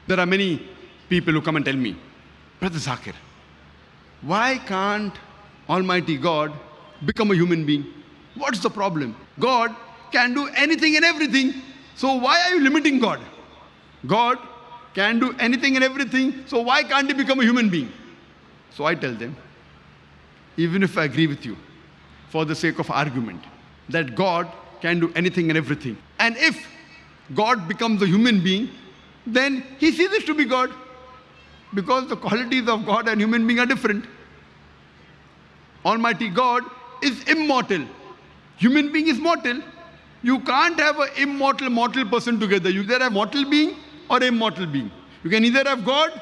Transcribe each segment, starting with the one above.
There are many people who come and tell me, Brother Zakir, why can't Almighty God become a human being? What's the problem? God can do anything and everything. So why are you limiting God? God can do anything and everything. So why can't he become a human being? So I tell them, even if I agree with you, for the sake of argument, that God can do anything and everything, and if God becomes a human being, then he ceases to be God, because the qualities of God and human being are different. Almighty God is immortal. Human being is mortal. You can't have an immortal, mortal person together. You either have mortal being or immortal being. You can either have God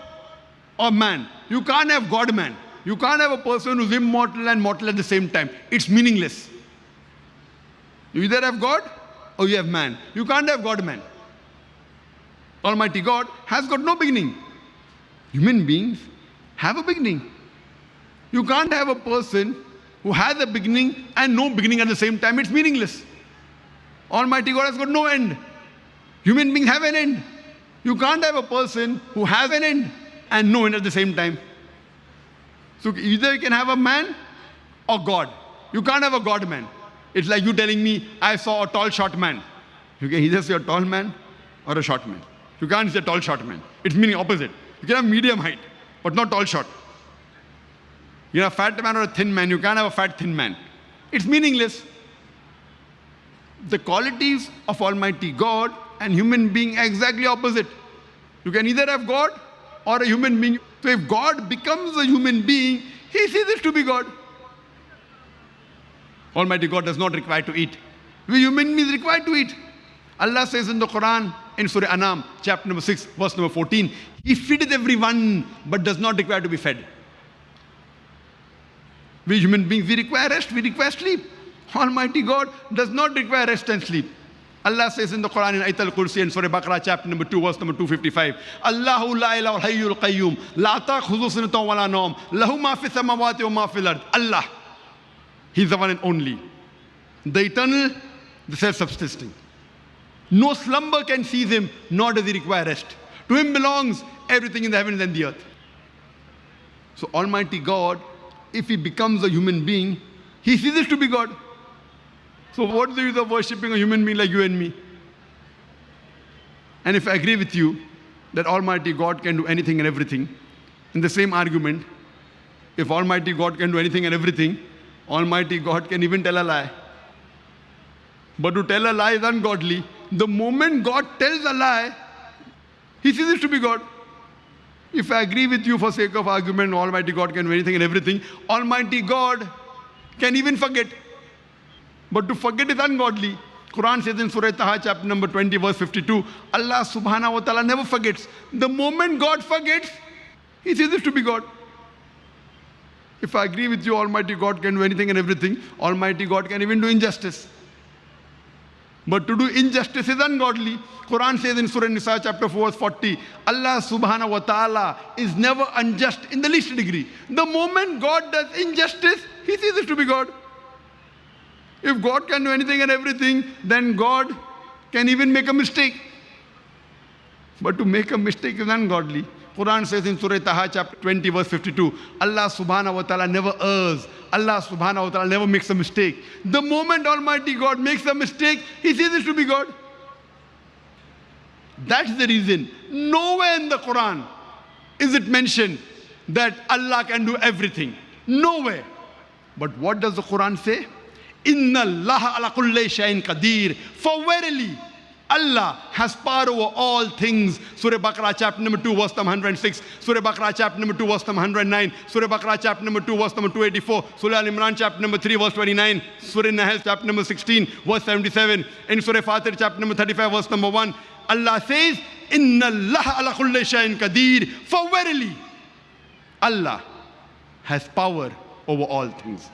or man. You can't have God-man. You can't have a person who's immortal and mortal at the same time. It's meaningless. You either have God or you have man. You can't have God-man. Almighty God has got no beginning. Human beings have a beginning. You can't have a person who has a beginning and no beginning at the same time. It's meaningless. Almighty God has got no end. Human beings have an end. You can't have a person who has an end and no end at the same time. So either you can have a man or God. You can't have a God-man. It's like you telling me, I saw a tall, short man. You can either see a tall man or a short man. You can't see a tall, short man. It's meaning opposite. You can have medium height, but not tall, short. You have a fat man or a thin man. You can't have a fat, thin man. It's meaningless. The qualities of Almighty God and human being are exactly opposite. You can either have God or a human being. So if God becomes a human being, he ceases to be God. Almighty God does not require to eat. We human beings require to eat. Allah says in the Quran, in Surah Anam, chapter number 6, verse number 14, he feedeth everyone, but does not require to be fed. We human beings, we require rest, we require sleep. Almighty God does not require rest and sleep. Allah says in the Quran in Ayat al-Kursi and Surah Baqarah chapter number 2 verse number 255, Allahu la ilaha hayyul qayyum la ta'khudhuhu sinatun wa la nawm lahu ma fi samawati wa ma fil ard. Allah, he is the one and only, the eternal, the self-subsisting. No slumber can seize him, nor does he require rest. To him belongs everything in the heavens and the earth. So Almighty God, if he becomes a human being, he ceases to be God. So what is the use of worshipping a human being like you and me? And if I agree with you that Almighty God can do anything and everything, in the same argument, if Almighty God can do anything and everything, Almighty God can even tell a lie. But to tell a lie is ungodly. The moment God tells a lie, he ceases to be God. If I agree with you for sake of argument, Almighty God can do anything and everything, Almighty God can even forget. But to forget is ungodly. Quran says in Surah Taha, chapter number 20, verse 52, Allah subhanahu wa ta'ala never forgets. The moment God forgets, he ceases to be God. If I agree with you, Almighty God can do anything and everything, Almighty God can even do injustice. But to do injustice is ungodly. Quran says in Surah Nisa, chapter 4, verse 40, Allah subhanahu wa ta'ala is never unjust in the least degree. The moment God does injustice, he ceases to be God. If God can do anything and everything, then God can even make a mistake. But to make a mistake is ungodly. Quran says in Surah Taha, chapter 20, verse 52, Allah subhanahu wa ta'ala never errs. Allah subhanahu wa ta'ala never makes a mistake. The moment Almighty God makes a mistake, he ceases to be God. That's the reason. Nowhere in the Quran is it mentioned that Allah can do everything. Nowhere. But what does the Quran say? Inna Allah ala kulli shay'in qadir. For verily, Allah has power over all things. Surah Baqarah chapter number 2 verse number 106. Surah Baqarah chapter number 2 verse number 109. Surah Baqarah chapter number 2 verse number 284. Surah Al-Imran chapter number 3 verse 29. Surah Nahl chapter number 16 verse 77. In Surah Fatir chapter number 35 verse number 1. Allah says, Inna Allah ala kulli shay'in qadir. For verily, Allah has power over all things.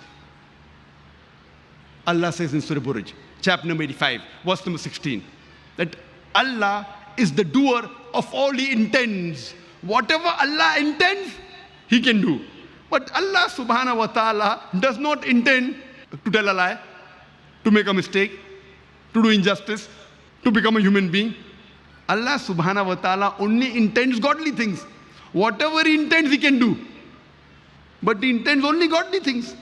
Allah says in Surah Buruj, chapter number 85, verse number 16, that Allah is the doer of all he intends. Whatever Allah intends, he can do. But Allah subhanahu wa ta'ala does not intend to tell a lie, to make a mistake, to do injustice, to become a human being. Allah subhanahu wa ta'ala only intends godly things. Whatever he intends, he can do. But he intends only godly things.